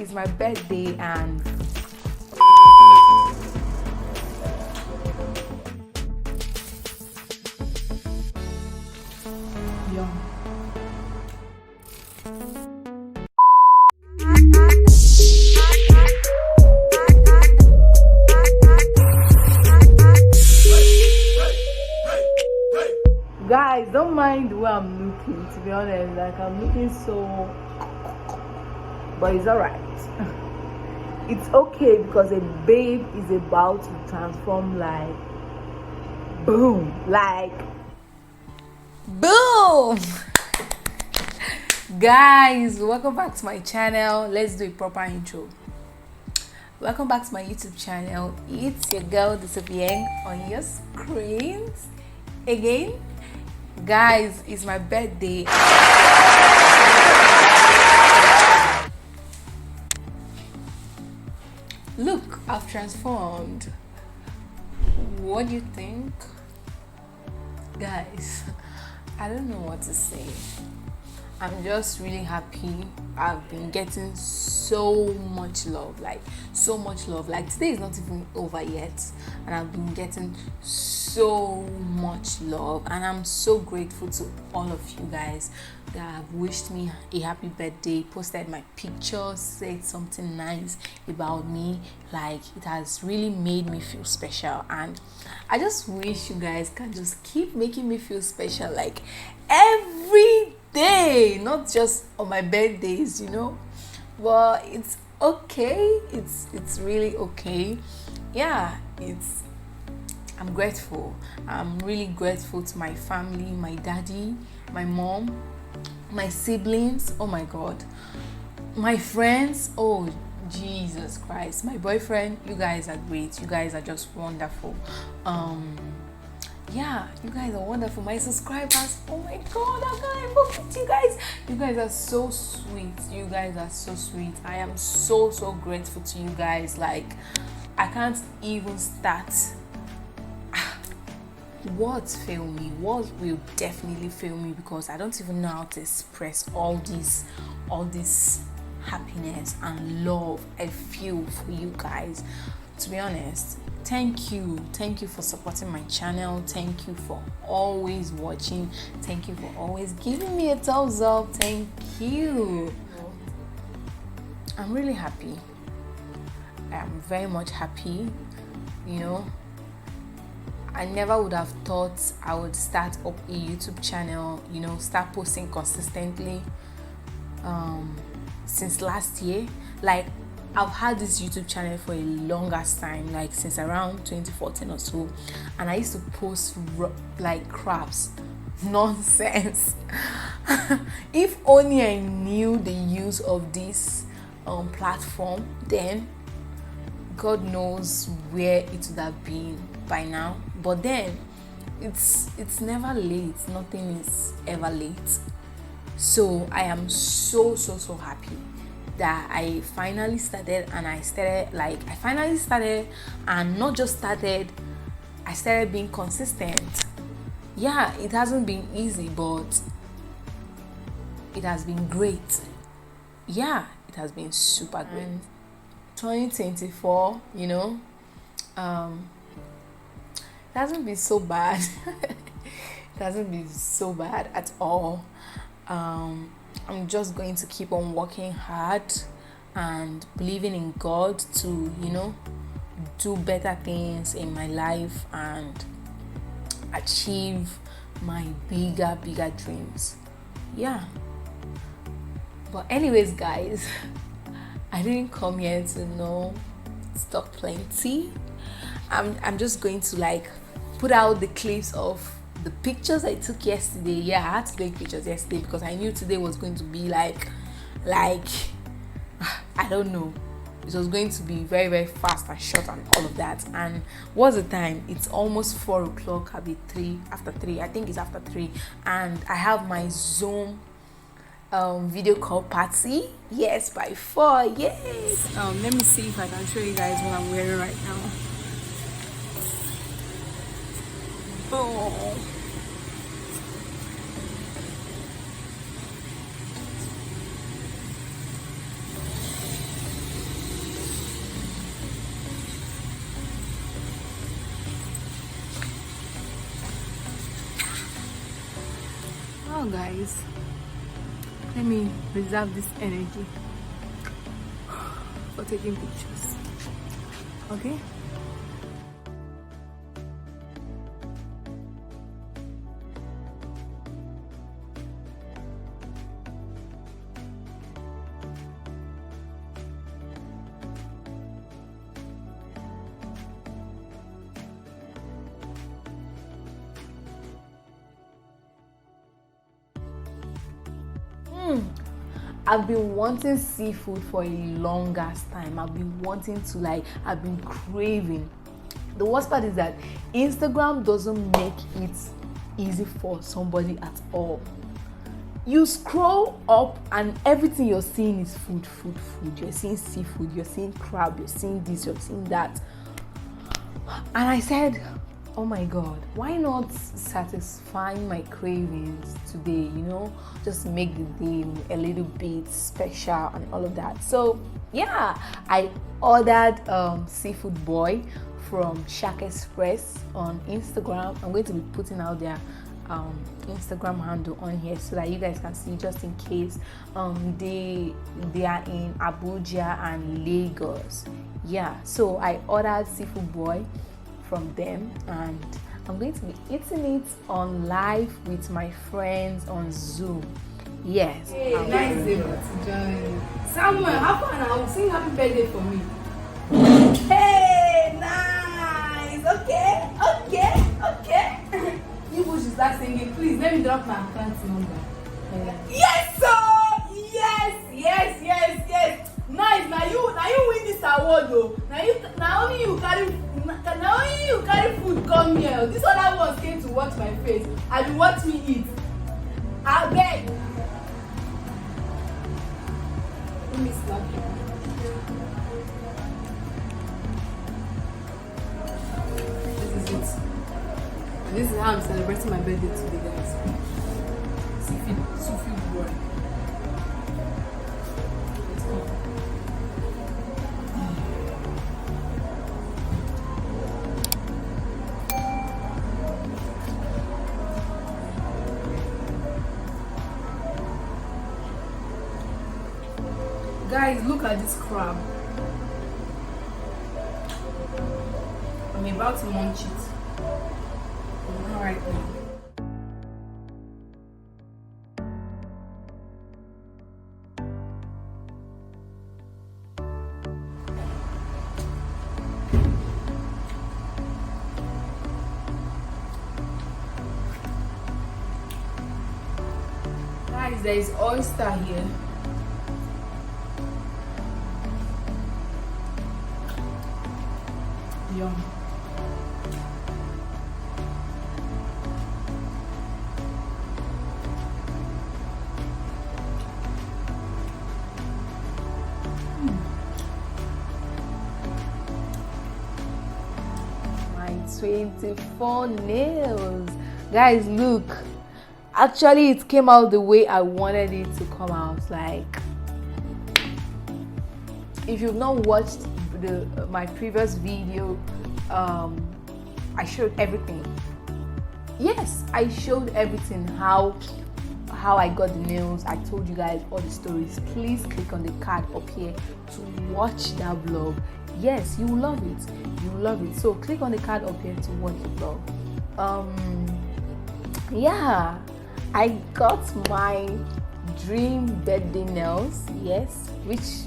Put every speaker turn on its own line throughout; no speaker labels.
It's my birthday and yum. Guys, don't mind the way I'm looking, to be honest. Like, I'm looking so, but it's alright. It's okay because a babe is about to transform like boom, like boom. Guys, welcome back to my channel. Let's do a proper intro. Welcome back to my YouTube channel. It's your girl, the Sophie on your screens again. Guys, it's my birthday. Look, I've transformed. What do you think? Guys, I don't know what to say. I'm just really happy. I've been getting so much love, like so much love. Like today is not even over yet, and I've been getting so much love, and I'm so grateful to all of you guys that have wished me a happy birthday, posted my pictures, said something nice about me. Like, it has really made me feel special, and I just wish you guys can just keep making me feel special, like every day, not just on my birthdays, you know. But it's okay, it's really okay. Yeah, I'm grateful. I'm really grateful to my family, my daddy, my mom, my siblings, oh my god, my friends, oh Jesus Christ, my boyfriend. You guys are great. You guys are just wonderful. Yeah, you guys are wonderful. My subscribers, oh my god, I can't forget you guys. You guys are so sweet. You guys are so sweet. I am so grateful to you guys. Like, I can't even start. Words fail me. Words will definitely fail me because I don't even know how to express all this happiness and love I feel for you guys. To be honest, thank you for supporting my channel. Thank you for always watching. Thank you for always giving me a thumbs up. Thank you. I'm really happy. I am very much happy. You know, I never would have thought I would start up a YouTube channel, you know, start posting consistently since last year. Like, I've had this YouTube channel for a longest time, like since around 2014 or so, and I used to post like craps, nonsense. If only I knew the use of this platform, then God knows where it would have been by now. But then it's never late. Nothing is ever late. So I am so happy that I finally started, and I finally started, and not just started, I started being consistent. Yeah, it hasn't been easy, but it has been great. Yeah, it has been super great. 2024, you know, it hasn't been so bad. It hasn't been so bad at all. I'm just going to keep on working hard and believing in God to, you know, do better things in my life and achieve my bigger dreams. Yeah. But anyways, guys, I didn't come here to know stop plenty. I'm just going to like put out the clips of the pictures I took yesterday. Yeah, I had to take pictures yesterday because I knew today was going to be like I don't know, it was going to be very fast and short and all of that. And what's the time? It's almost 4 o'clock. I'll be after 3. I think it's after 3, and I have my Zoom video call party. Yes, by 4. Yes. Let me see if I can show you guys what I'm wearing right now. Oh. now guys, let me reserve this energy for taking pictures. Okay. I've been wanting seafood for a longest time. I've been wanting to, like, I've been craving. The worst part is that Instagram doesn't make it easy for somebody at all. You scroll up and everything you're seeing is food. You're seeing seafood, you're seeing crab, you're seeing this, you're seeing that. And I said, oh my god, why not satisfying my cravings today, just make the day a little bit special and all of that. So yeah, I ordered seafood boy from Shack Express on Instagram. I'm going to be putting out their Instagram handle on here so that you guys can see, just in case. They are in Abuja and Lagos. Yeah, so I ordered seafood boy from them, and I'm going to be eating it on live with my friends on Zoom. Yes.
Hey, nice day to join. Samuel, how far now? Sing happy birthday for me. Hey, nice. Okay. You should start singing. Please let me drop my account number. Yes, sir. Yes. Nice. Now you win this award though. Now only you carry food come here. This other ones came to watch my face and watch me eat. I beg. Let me slap you. This is it. And this is how I'm celebrating my birthday today, guys. Sophie boy. Let's go. Guys, look at this crab. I'm about to munch it. All right now. Guys, there is oyster here. Yum. My 24 nails. Guys, look. Actually, it came out the way I wanted it to come out. Like, if you've not watched my previous video, I showed everything. Yes, I showed everything, how I got the nails. I told you guys all the stories. Please click on the card up here to watch that vlog. Yes, you will love it. So click on the card up here to watch the vlog. Yeah, I got my dream birthday nails. Yes, which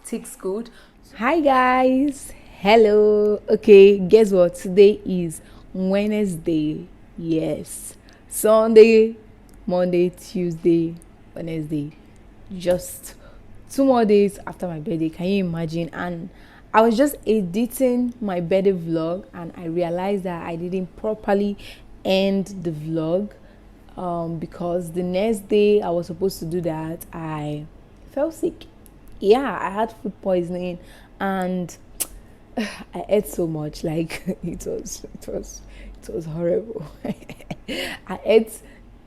ticks good. Hi guys, hello. Okay, guess what? Today is Wednesday. Yes, Sunday, Monday, Tuesday, Wednesday. Just 2 more days after my birthday. Can you imagine? And I was just editing my birthday vlog and I realized that I didn't properly end the vlog because the next day I was supposed to do that, I fell sick. Yeah, I had food poisoning and I ate so much, like it was horrible. I ate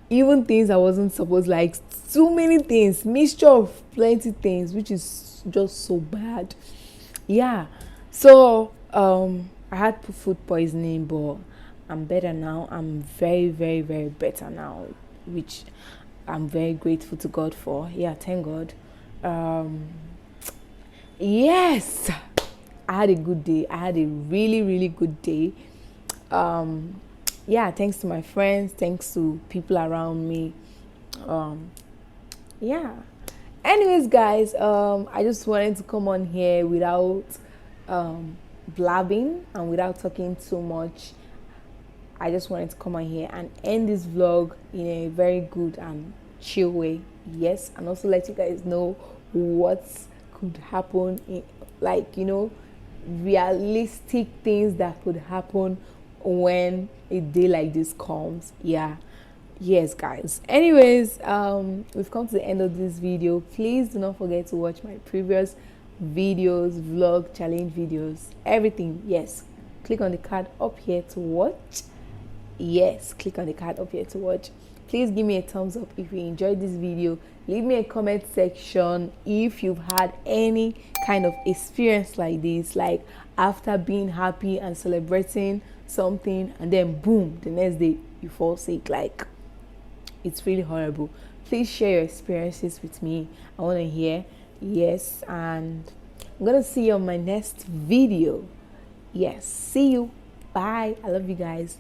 even things I wasn't supposed, like too many things, mixture of plenty things, which is just so bad. Yeah, so I had food poisoning, but I'm better now. I'm very, very, very better now, which I'm very grateful to God for. Yeah, thank God. Yes, I had a good day. I had a really, really good day. Yeah, thanks to my friends, thanks to people around me. Yeah. Anyways, guys, I just wanted to come on here without blabbing and without talking too much. I just wanted to come on here and end this vlog in a very good and chill way. Yes, and also let you guys know what could happen in, like, you know, realistic things that could happen when a day like this comes. Yeah. Yes, guys. Anyways, we've come to the end of this video. Please do not forget to watch my previous videos, vlog, challenge videos, everything. Yes, click on the card up here to watch. Yes, click on the card up here to watch. Please give me a thumbs up if you enjoyed this video. Leave me a comment section if you've had any kind of experience like this, like after being happy and celebrating something and then boom, the next day you fall sick. Like, it's really horrible. Please share your experiences with me. I want to hear. Yes, and I'm gonna see you on my next video. Yes, see you. Bye. I love you guys.